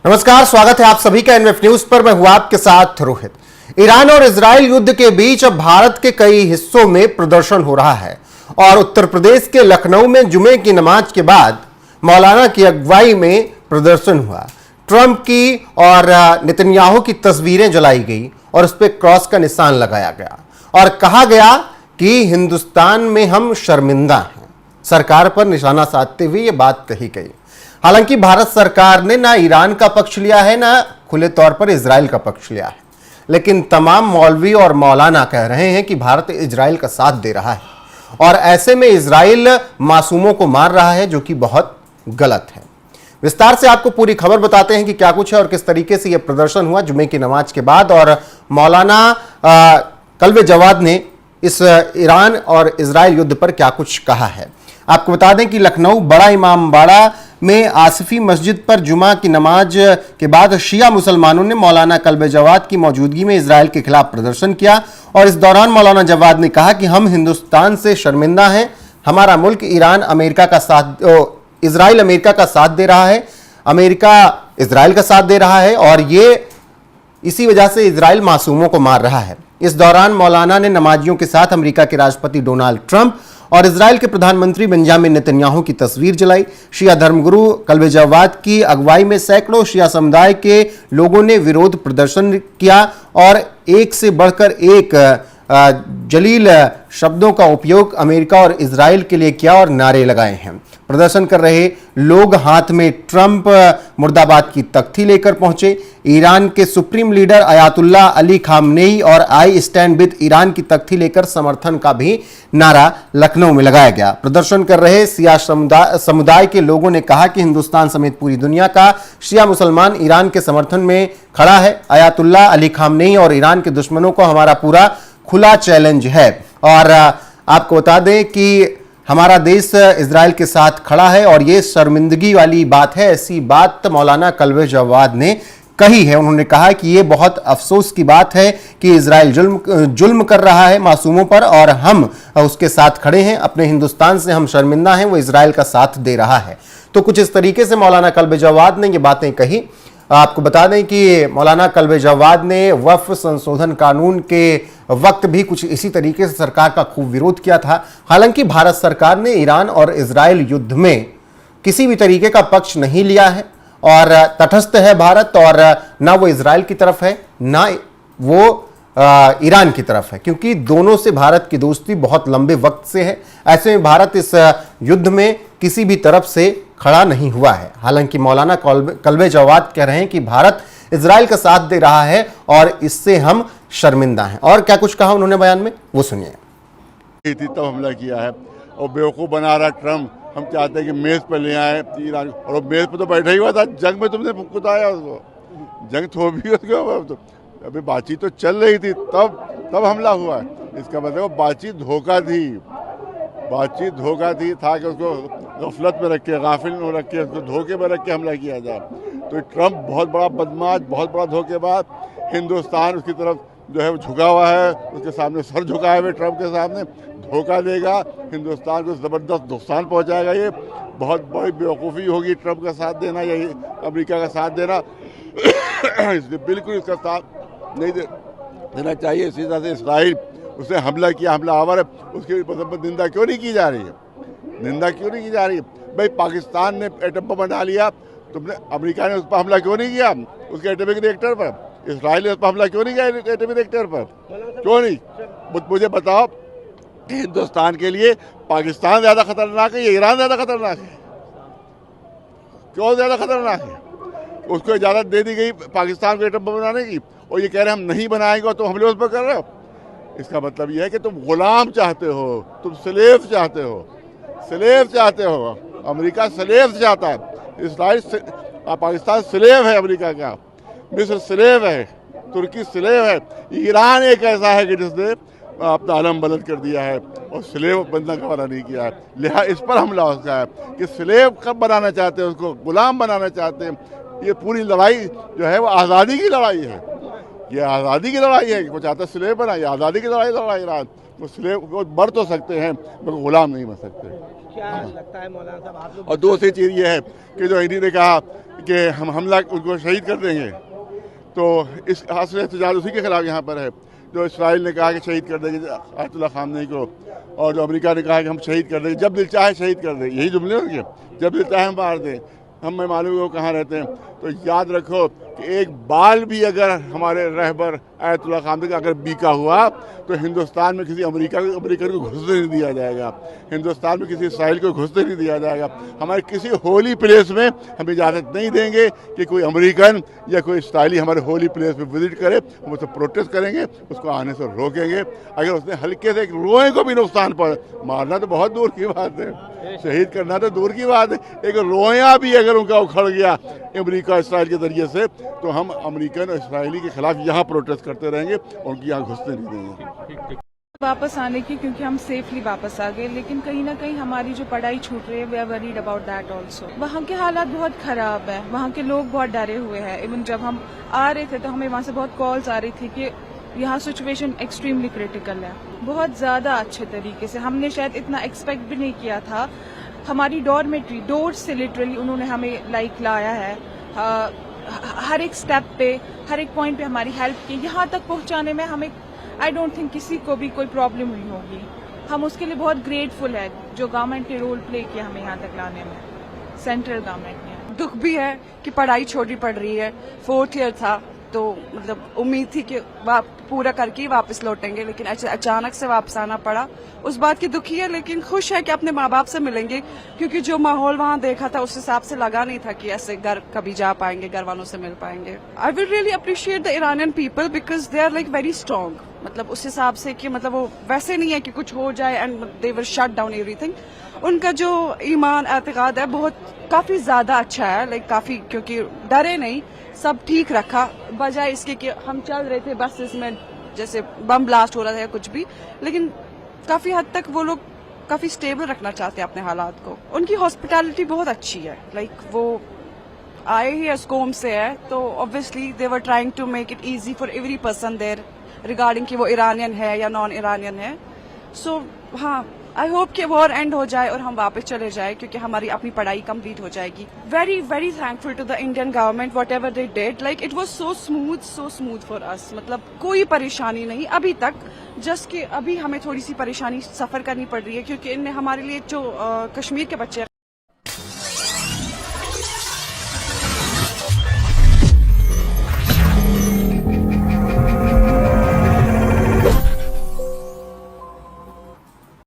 नमस्कार, स्वागत है आप सभी का एनएफ न्यूज पर। मैं हूं आपके साथ रोहित। ईरान और इजराइल युद्ध के बीच अब भारत के कई हिस्सों में प्रदर्शन हो रहा है और उत्तर प्रदेश के लखनऊ में जुमे की नमाज के बाद मौलाना की अगुवाई में प्रदर्शन हुआ। ट्रंप की और नेतन्याहू की तस्वीरें जलाई गई और उस पर क्रॉस का निशान लगाया गया और कहा गया कि हिंदुस्तान में हम शर्मिंदा हैं। सरकार पर निशाना साधते हुए ये बात कही गई। हालांकि भारत सरकार ने ना ईरान का पक्ष लिया है, ना खुले तौर पर इजराइल का पक्ष लिया है, लेकिन तमाम मौलवी और मौलाना कह रहे हैं कि भारत इजराइल का साथ दे रहा है और ऐसे में इजराइल मासूमों को मार रहा है, जो कि बहुत गलत है। विस्तार से आपको पूरी खबर बताते हैं कि क्या कुछ है और किस तरीके से यह प्रदर्शन हुआ जुमे की नमाज के बाद, और मौलाना कल्बे जवाद ने इस ईरान और इजराइल युद्ध पर क्या कुछ कहा है। आपको बता दें कि लखनऊ बड़ा इमामबाड़ा में आसिफी मस्जिद पर जुमा की नमाज के बाद शिया मुसलमानों ने मौलाना कल्बे जवाद की मौजूदगी में इजराइल के खिलाफ प्रदर्शन किया और इस दौरान मौलाना जवाद ने कहा कि हम हिंदुस्तान से शर्मिंदा हैं। हमारा मुल्क इजराइल अमेरिका का साथ दे रहा है, अमेरिका इजराइल का साथ दे रहा है और ये इसी वजह से इजराइल मासूमों को मार रहा है। इस दौरान मौलाना ने नमाजियों के साथ अमेरिका के राष्ट्रपति डोनाल्ड ट्रंप और इजराइल के प्रधानमंत्री बेंजामिन नेतन्याहू की तस्वीर जलाई। शिया धर्मगुरु कल्बे जवाद की अगुवाई में सैकड़ों शिया समुदाय के लोगों ने विरोध प्रदर्शन किया और एक से बढ़कर एक जलील शब्दों का उपयोग अमेरिका और इजराइल के लिए किया और नारे लगाए हैं। प्रदर्शन कर रहे लोग हाथ में ट्रंप मुर्दाबाद की तख्ती लेकर पहुंचे। ईरान के supreme leader Ayatollah Ali Khamenei और आई स्टैंड विद ईरान की तख्ती लेकर समर्थन का भी नारा लखनऊ में लगाया गया। प्रदर्शन कर रहे शिया समुदाय के लोगों ने कहा कि हिंदुस्तान समेत पूरी दुनिया का शिया मुसलमान ईरान के समर्थन में खड़ा है। अयातुल्ला अली खामनेई और ईरान के दुश्मनों को हमारा पूरा खुला चैलेंज है। और आपको बता दें कि हमारा देश इजराइल के साथ खड़ा है और ये शर्मिंदगी वाली बात है। ऐसी बात मौलाना कल्बे जवाद ने कही है। उन्होंने कहा कि ये बहुत अफसोस की बात है कि इजराइल जुल्म कर रहा है मासूमों पर और हम उसके साथ खड़े हैं। अपने हिंदुस्तान से हम शर्मिंदा हैं, वो इजराइल का साथ दे रहा है। तो कुछ इस तरीके से मौलाना कल्बे जवाद ने ये बातें कही। आपको बता दें कि मौलाना कल्बे जवाद ने वक्फ संशोधन कानून के वक्त भी कुछ इसी तरीके से सरकार का खूब विरोध किया था। हालांकि भारत सरकार ने ईरान और इजराइल युद्ध में किसी भी तरीके का पक्ष नहीं लिया है और तटस्थ है भारत, और ना वो इजराइल की तरफ है ना वो ईरान की तरफ है, क्योंकि दोनों से भारत की दोस्ती बहुत लंबे वक्त से है। ऐसे में भारत इस युद्ध में किसी भी तरफ से खड़ा नहीं हुआ है। हालांकि मौलाना कल्बे जवाद कह रहे हैं कि भारत इजराइल का साथ दे रहा है और इससे हम शर्मिंदा हैं। और क्या कुछ कहा उन्होंने बयान में, वो सुनिए। तब हमला किया है और बेवकूफ़ बना रहा ट्रम्प। हम चाहते हैं कि मेज पर ले आए ईरान, और वो मेज पर तो बैठा ही हुआ था। जंग में तुमने कुताया उसको, जंग थोपी उसको। अभी बातचीत तो चल रही थी, तब हमला हुआ है। इसका मतलब बातचीत धोखा थी, बातचीत धोखा थी था कि उसको गफलत में रख के, गाफिल में रख के, उसको धोखे में रख के हमला किया जाए। तो ट्रंप बहुत बड़ा बदमाश, बहुत बड़ा धोखेबाज। हिंदुस्तान उसकी तरफ जो है वो झुका हुआ है, उसके सामने सर झुकाए हुए ट्रंप के सामने। धोखा देगा, हिंदुस्तान को ज़बरदस्त नुकसान पहुंचाएगा। ये बहुत बड़ी बेवकूफ़ी होगी ट्रंप का साथ देना या अमेरिका का साथ देना। इसलिए बिल्कुल इसका साथ नहीं देना चाहिए। इसी तरह से इसराइल उसने हमला किया, हमला आवर है, उसकी निंदा क्यों नहीं की जा रही है? निंदा क्यों नहीं की जा रही है? भाई पाकिस्तान ने एटम बम बना लिया, तुमने अमेरिका ने उस पर हमला क्यों नहीं किया? उसके एटॉमिक रिएक्टर पर। इसराइल ने उस पर हमला क्यों नहीं किया एटॉमिक रिएक्टर पर? क्यों नहीं? मुझे बताओ कि हिंदुस्तान के लिए पाकिस्तान ज़्यादा खतरनाक है या ईरान ज़्यादा खतरनाक है? क्यों ज़्यादा खतरनाक है? उसको इजाज़त दे दी गई पाकिस्तान को एटम बम बनाने की, और ये कह रहे हम नहीं बनाएंगे और तुम हमले उस पर कर रहे हो। इसका मतलब यह है कि तुम गुलाम चाहते हो, तुम स्लेव चाहते हो, स्लेव चाहते हो। अमेरिका स्लेव चाहता है, इसराइल पाकिस्तान स्लेव है अमेरिका का, मिस्र स्लेव है, तुर्की स्लेव है। ईरान एक ऐसा है कि जिसने अपना आलम बुलंद कर दिया है और स्लेव बनने का वादा नहीं किया है। लिहाजा इस पर हमला उसका है कि स्लेव कब बनाना चाहते हैं, उसको गुलाम बनाना चाहते हैं। ये पूरी लड़ाई जो है वो आज़ादी की लड़ाई है। ये आज़ादी की लड़ाई है। वो चाहता है स्लेव बनाइए, आज़ादी की लड़ाई लड़ रहा है ईरान। वो स्लेव वो बढ़ तो सकते हैं मगर गुलाम नहीं बन सकते। क्या लगता है मौलाना साहब आप लोग? और दूसरी चीज़ ये है कि जो ईडी ने कहा कि हम हमला उनको शहीद कर देंगे, तो इस हासिल एहतजाज उसी के खिलाफ यहाँ पर है। जो इसराइल ने कहा कि शहीद कर देंगे आयतुल्लाह ख़ामनेई को, और जो अमेरिका ने कहा कि हम शहीद कर देंगे, जब दिल चाहे शहीद कर देंगे, यही जुमले होंगे, जब दिल चाहे हम मार दें। हमें मालूम है वो कहाँ रहते हैं। तो याद रखो कि एक बाल भी अगर हमारे रहबर आयतुल्लाह ख़ामनेई का अगर बीका हुआ तो हिंदुस्तान में किसी अमेरिकन को घुसने नहीं दिया जाएगा, हिंदुस्तान में किसी इसराइल को घुसने नहीं दिया जाएगा। हमारे किसी होली प्लेस में हम इजाज़त नहीं देंगे कि कोई अमेरिकन या कोई इसराइली हमारे होली प्लेस में विजिट करे। हम उससे प्रोटेस्ट करेंगे, उसको आने से रोकेंगे। अगर उसने हल्के से एक रोए को भी नुकसान पहुंचा, मारना तो बहुत दूर की बात है, शहीद करना तो दूर की बात है, एक रोया भी अगर उनका उखड़ गया अमेरिका इसराइल के ज़रिए से, तो हम अमेरिकन और इसराइली के खिलाफ यहाँ प्रोटेस्ट करते रहेंगे और उनकी यहाँ घुसने नहीं देंगे। वापस आने की, क्योंकि हम सेफली वापस आ गए, लेकिन कहीं ना कहीं हमारी जो पढ़ाई छूट रही है, we are worried about that also. वहाँ के हालात बहुत खराब है, वहाँ के लोग बहुत डरे हुए हैं। इवन जब हम आ रहे थे तो हमें वहाँ से बहुत कॉल्स आ रही थी कि यहाँ सिचुएशन एक्सट्रीमली क्रिटिकल है, बहुत ज्यादा अच्छे तरीके से। हमने शायद इतना एक्सपेक्ट भी नहीं किया था। हमारी डॉर्मेट्री डोर से लिटरली उन्होंने हमें लाया है, हर एक स्टेप पे, हर एक पॉइंट पे हमारी हेल्प की। यहाँ तक पहुँचाने में हमें आई डोंट थिंक किसी को भी कोई प्रॉब्लम हुई होगी। हम उसके लिए बहुत ग्रेटफुल है जो गवर्नमेंट ने रोल प्ले किया हमें यहाँ तक लाने में, सेंट्रल गवर्नमेंट ने। दुख भी है कि पढ़ाई छोटी पड़ रही है, 4th ईयर था तो मतलब उम्मीद थी कि पूरा करके ही वापस लौटेंगे, लेकिन अचानक से वापस आना पड़ा। उस बात की दुखी है, लेकिन खुश है कि अपने माँ बाप से मिलेंगे, क्योंकि जो माहौल वहाँ देखा था उस हिसाब से लगा नहीं था कि ऐसे घर कभी जा पाएंगे, घर वालों से मिल पाएंगे। I will really appreciate the Iranian people because they are like very strong, मतलब उस हिसाब से कि मतलब वो वैसे नहीं है कि कुछ हो जाए and they will shut down everything. उनका जो ईमान एतकाद है बहुत काफी ज्यादा अच्छा है, लाइक काफी, क्योंकि डरे नहीं, सब ठीक रखा, बजाय इसके कि हम चल रहे थे बस इसमें जैसे बम ब्लास्ट हो रहा था या कुछ भी, लेकिन काफी हद तक वो लोग काफी स्टेबल रखना चाहते हैं अपने हालात को। उनकी हॉस्पिटैलिटी बहुत अच्छी है, लाइक वो आए ही एस्कोम से है तो obviously they were trying to make it easy for every person there regarding कि वो ईरानियन है या नॉन ईरानियन है। सो हाँ, आई होप कि वॉर एंड हो जाए और हम वापस चले जाए, क्योंकि हमारी अपनी पढ़ाई कंप्लीट हो जाएगी। Very very thankful to the Indian government whatever they did, like it was so smooth for us, मतलब कोई परेशानी नहीं अभी तक। जस्ट कि अभी हमें थोड़ी सी परेशानी सफर करनी पड़ रही है, क्योंकि इनने हमारे लिए जो कश्मीर के बच्चे